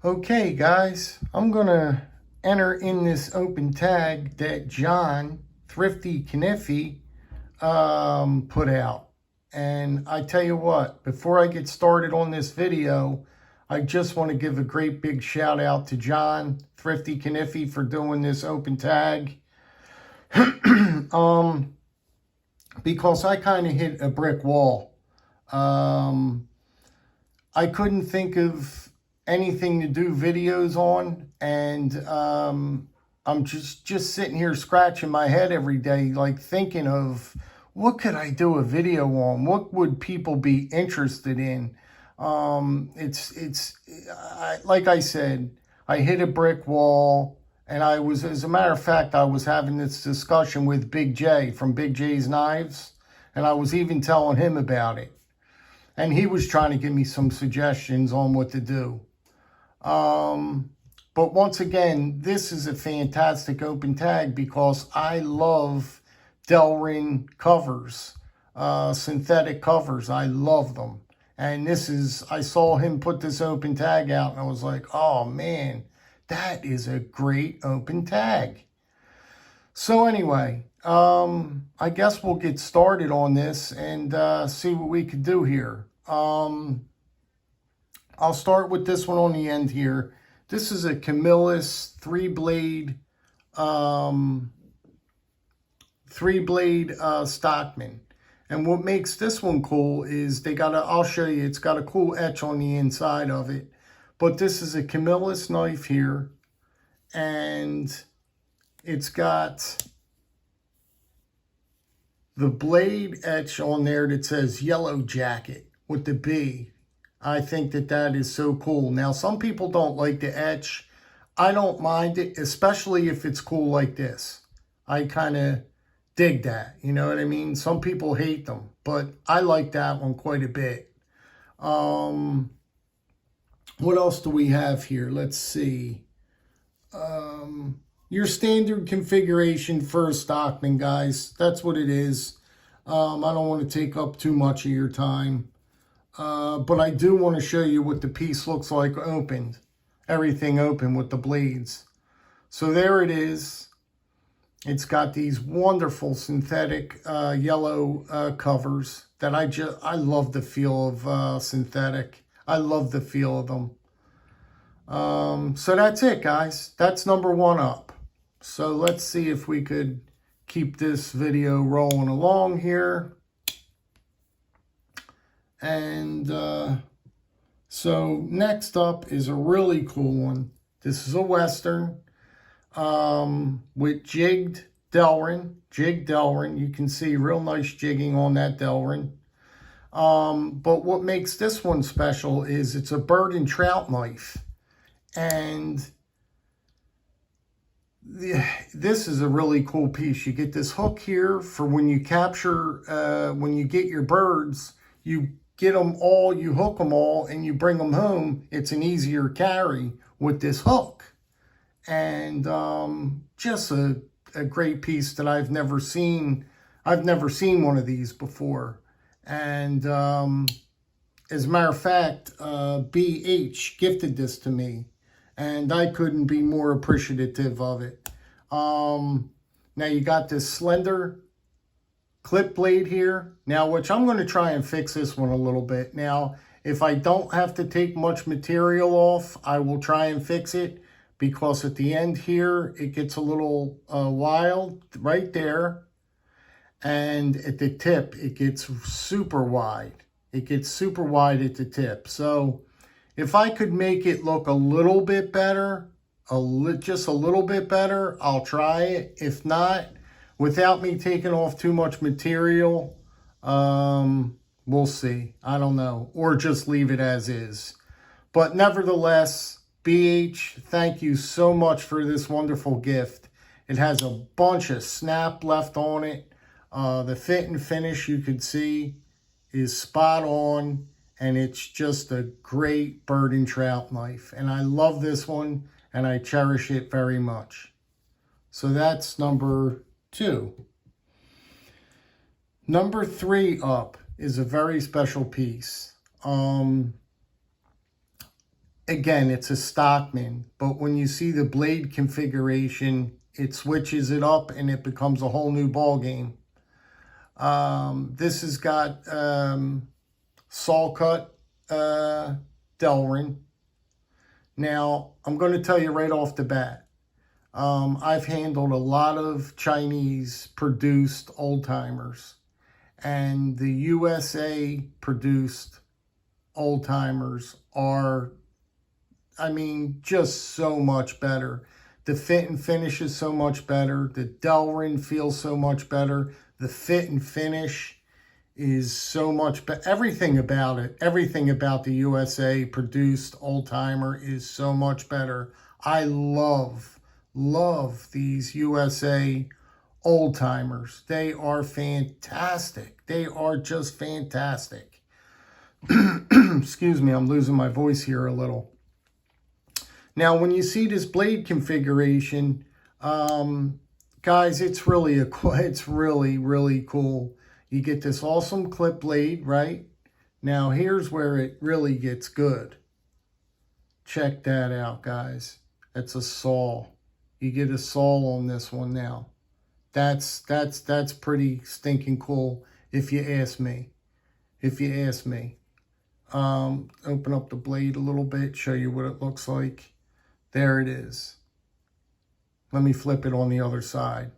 Okay, guys, I'm going to enter in this open tag that John, Thrifty Kaniffy, put out. And I tell you what, before I get started on this video, I just want to give a great big shout out to John, Thrifty Kaniffy, for doing this open tag. Because I kind of hit a brick wall. I couldn't think of anything to do videos on, and I'm just sitting here scratching my head every day, like thinking of what could I do a video on? What would people be interested in? Like I said, I hit a brick wall, and as a matter of fact, I was having this discussion with Big J from Big J's Knives, and I was even telling him about it. And he was trying to give me some suggestions on what to do. But once again, this is a fantastic open tag because I love Delrin covers, synthetic covers. I love them. And I saw him put this open tag out, and I was like, oh man, that is a great open tag. So anyway, I guess we'll get started on this and see what we could do here. I'll start with this one on the end here. This is a Camillus three-blade Stockman. And what makes this one cool is I'll show you, it's got a cool etch on the inside of it. But this is a Camillus knife here, and it's got the blade etch on there that says Yellow Jacket with the B. I think that is so cool. Now, some people don't like the etch. I don't mind it, especially if it's cool like this. I kind of dig that, you know what I mean? Some people hate them, but I like that one quite a bit. What else do we have here? Let's see. Your standard configuration for a Stockman, guys. That's what it is. I don't want to take up too much of your time. But I do want to show you what the piece looks like opened. Everything open with the blades. So there it is. It's got these wonderful synthetic yellow covers that I love the feel of synthetic. I love the feel of them. So that's it, guys. That's number one up. So let's see if we could keep this video rolling along here. And so next up is a really cool one. This is a Western with jigged Delrin. You can see real nice jigging on that Delrin. But what makes this one special is it's a bird and trout knife. And this is a really cool piece. You get this hook here for when you capture, when you get your birds, you get them all, you hook them all, and you bring them home. It's an easier carry with this hook. And just a great piece that I've never seen. I've never seen one of these before. And as a matter of fact, BH gifted this to me, and I couldn't be more appreciative of it. Now you got this slender clip blade here. Now, which I'm going to try and fix this one a little bit. Now, if I don't have to take much material off, I will try and fix it, because at the end here, it gets a little wild right there. And at the tip, it gets super wide. It gets super wide at the tip. So if I could make it look a little bit better, just a little bit better, I'll try it. If not, without me taking off too much material, we'll see. I don't know. Or just leave it as is. But nevertheless, BH, thank you so much for this wonderful gift. It has a bunch of snap left on it. The fit and finish, you can see, is spot on. And it's just a great bird and trout knife. And I love this one, and I cherish it very much. So that's number 2. Number 3 up is a very special piece. again, it's a Stockman, but when you see the blade configuration, it switches it up and it becomes a whole new ball game. This has got saw cut Delrin. Now, I'm going to tell you right off the bat, I've handled a lot of Chinese produced old timers, and the USA produced old timers are, I mean, just so much better. The fit and finish is so much better. The Delrin feels so much better. The fit and finish is so much better. Everything about it, everything about the USA produced old timer is so much better. I love these USA old timers. They are fantastic. They are just fantastic. Excuse me, I'm losing my voice here a little. Now, when you see this blade configuration, guys, it's really really cool. You get this awesome clip blade, right? Now, here's where it really gets good. Check that out, guys. It's a saw. You get a saw on this one now. That's pretty stinking cool, if you ask me. If you ask me. Open up the blade a little bit, show you what it looks like. There it is. Let me flip it on the other side.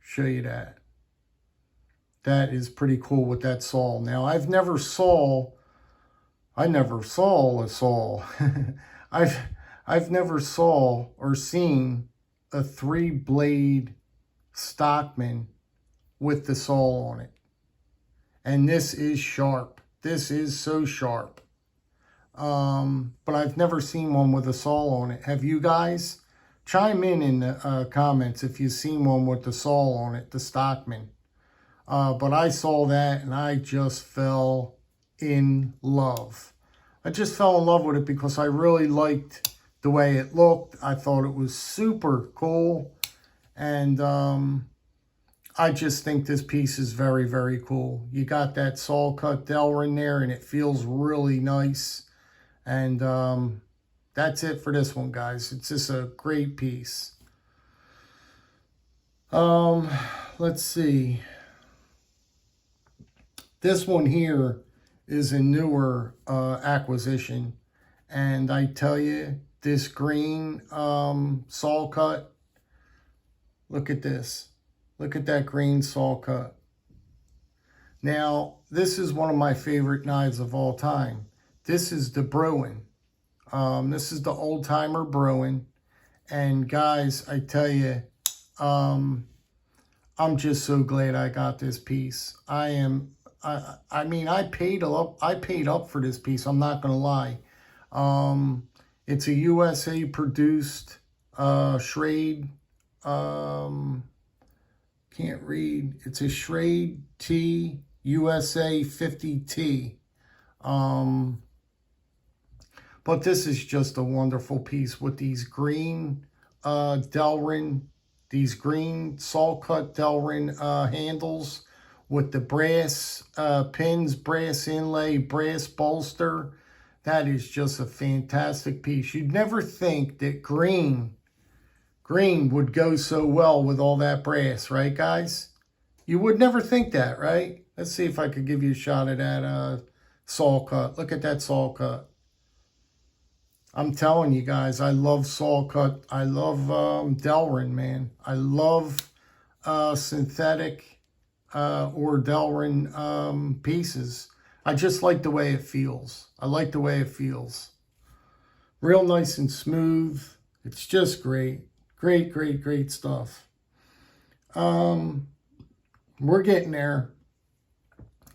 Show you that. That is pretty cool with that saw. Now, I never saw a saw. I've never saw or seen a 3-blade Stockman with the saw on it. And this is sharp. This is so sharp. But I've never seen one with a saw on it. Have you guys? Chime in the comments if you've seen one with the saw on it, the Stockman. But I saw that and I just fell in love. I just fell in love with it because I really liked the way it looked. I thought it was super cool. And I just think this piece is very, very cool. You got that saw cut Delrin there and it feels really nice. And that's it for this one, guys. It's just a great piece. Let's see. This one here is a newer acquisition. And I tell you, this green saw cut, look at this. Look at that green saw cut. Now, this is one of my favorite knives of all time. This is the Bruin. This is the old timer Bruin. And guys, I tell you, I'm just so glad I got this piece. I mean, I paid up for this piece. I'm not gonna lie. It's a USA produced Schrade. Can't read. It's a Schrade T USA 50T. But this is just a wonderful piece with these green Delrin, these green saw cut Delrin handles with the brass pins, brass inlay, brass bolster. That is just a fantastic piece. You'd never think that green would go so well with all that brass, right, guys? You would never think that, right? Let's see if I could give you a shot at that saw cut. Look at that saw cut. I'm telling you guys, I love saw cut. I love Delrin, man. I love synthetic or Delrin pieces. I just like the way it feels. I like the way it feels. Real nice and smooth. It's just great. Great, great, great stuff. We're getting there.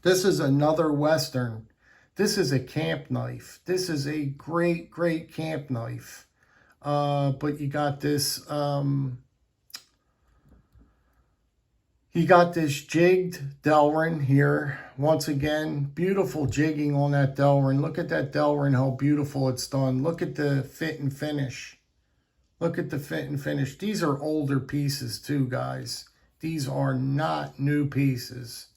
This is another Western. This is a camp knife. This is a great, great camp knife. But you got this, jigged Delrin here. Once again, beautiful jigging on that Delrin. Look at that Delrin, how beautiful it's done. Look at the fit and finish. Look at the fit and finish. These are older pieces too, guys. These are not new pieces.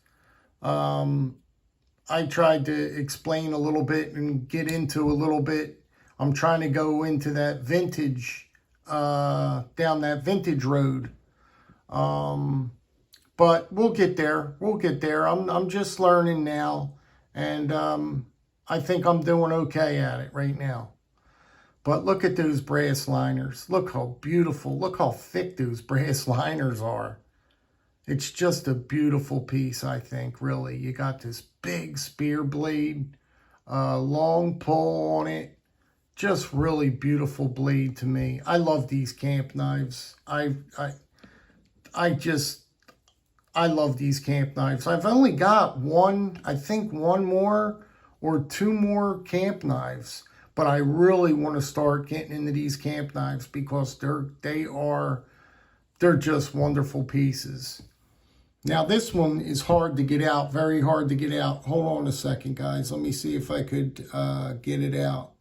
I tried to explain a little bit and get into a little bit I'm trying to go into that vintage, down that vintage road. But we'll get there. We'll get there. I'm just learning now, and I think I'm doing okay at it right now. But look at those brass liners. Look how beautiful. Look how thick those brass liners are. It's just a beautiful piece, I think, really. You got this big spear blade, long pull on it. Just really beautiful blade to me. I love these camp knives. I love these camp knives. I've only got one, I think one more or two more camp knives, but I really want to start getting into these camp knives because they're just wonderful pieces. Now this one is hard to get out, very hard to get out. Hold on a second, guys. Let me see if I could get it out.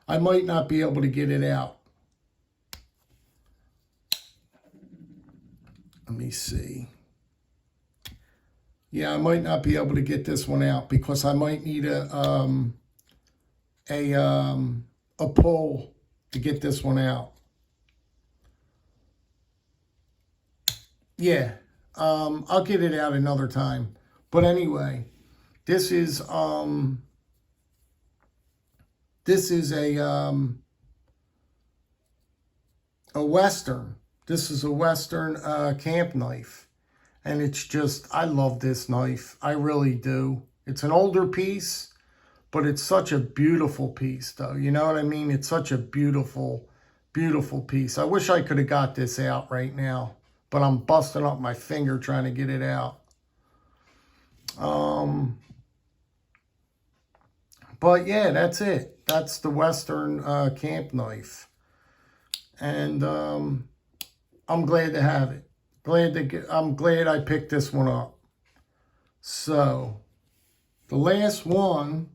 I might not be able to get it out. Let me see. Yeah, I might not be able to get this one out because I might need a pull to get this one out. Yeah, I'll get it out another time. But anyway, this is a Western. This is a Western camp knife. And it's just, I love this knife. I really do. It's an older piece, but it's such a beautiful piece, though. You know what I mean? It's such a beautiful, beautiful piece. I wish I could have got this out right now, but I'm busting up my finger trying to get it out. But yeah, that's it. That's the Western camp knife. And I'm glad to have it. I'm glad I picked this one up. So, the last one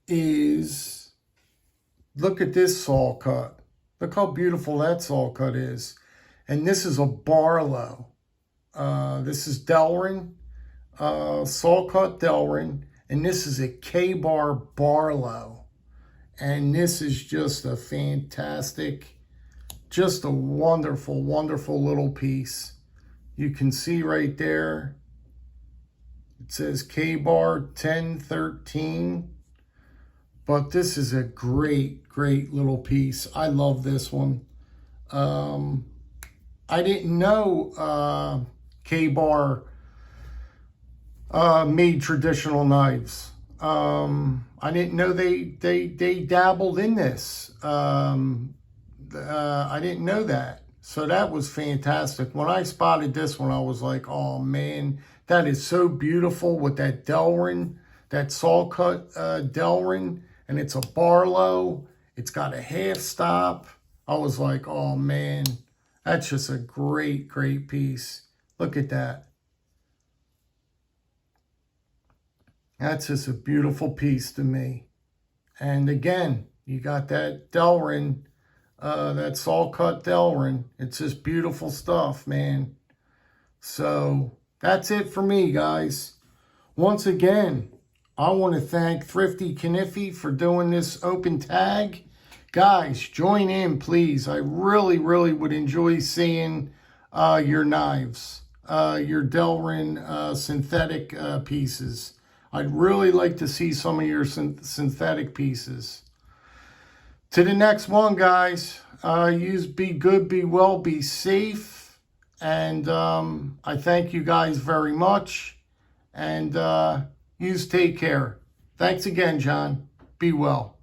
is, look at this saw cut. Look how beautiful that saw cut is. And this is a Barlow. This is Delrin, saw cut Delrin. And this is a K-bar Barlow. And this is just a fantastic, just a wonderful, wonderful little piece. You can see right there, it says K-bar 1013. But this is a great, great little piece. I love this one. I didn't know K-bar made traditional knives. I didn't know they dabbled in this. I didn't know that. So that was fantastic. When I spotted this one, I was like, oh man, that is so beautiful with that Delrin, that saw cut Delrin, and it's a Barlow. It's got a half stop. I was like, oh man, that's just a great, great piece. Look at that. That's just a beautiful piece to me. And again, you got that Delrin, that saw cut Delrin. It's just beautiful stuff, man. So that's it for me, guys. Once again, I want to thank Thrifty Kaniffy for doing this open tag. Guys, join in, please. I really, really would enjoy seeing your knives, your Delrin synthetic pieces. I'd really like to see some of your synthetic pieces. To the next one, guys. Be good, be well, be safe. And I thank you guys very much. And take care. Thanks again, John. Be well.